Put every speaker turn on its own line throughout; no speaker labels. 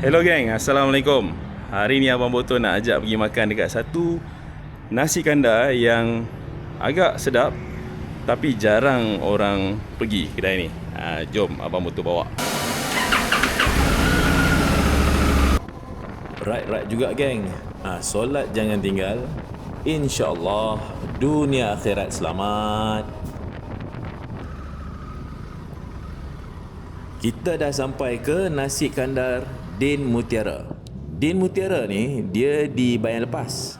Hello geng, Assalamualaikum. Hari ni Abang Boto nak ajak pergi makan dekat satu nasi kandar yang agak sedap tapi jarang orang pergi kedai ni. Jom Abang Boto bawa.
Right juga geng. Solat jangan tinggal. InsyaAllah dunia akhirat selamat. Kita dah sampai ke nasi kandar Din Mutiara. Din Mutiara ni dia di Bayan Lepas.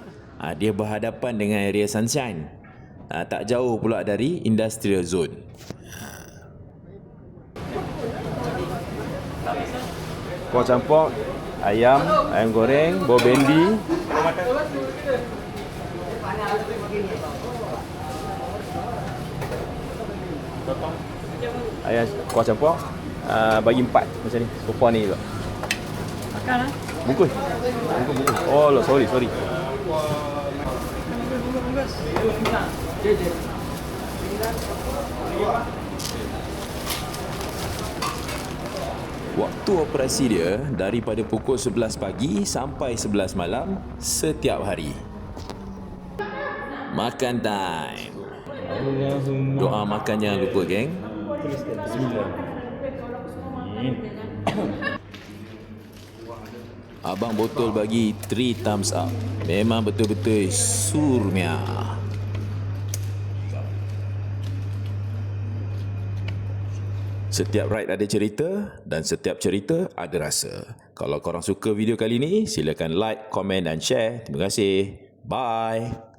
Dia berhadapan dengan area Sunshine. Tak jauh pula dari Industrial Zone.
Kuah campur, ayam goreng, bawang bendi. Ayam kuah campur, bagi 4 macam ni. Sopa ni juga.
Makan lah.
Bungkus. Oh lah, sorry.
Waktu operasi dia daripada pukul 11 pagi sampai 11 malam setiap hari. Makan time. Doa makan jangan lupa geng. Abang Botol bagi 3 thumbs up. Memang betul-betul surmia. Setiap ride ada cerita dan setiap cerita ada rasa. Kalau korang suka video kali ni, silakan like, komen dan share. Terima kasih. Bye.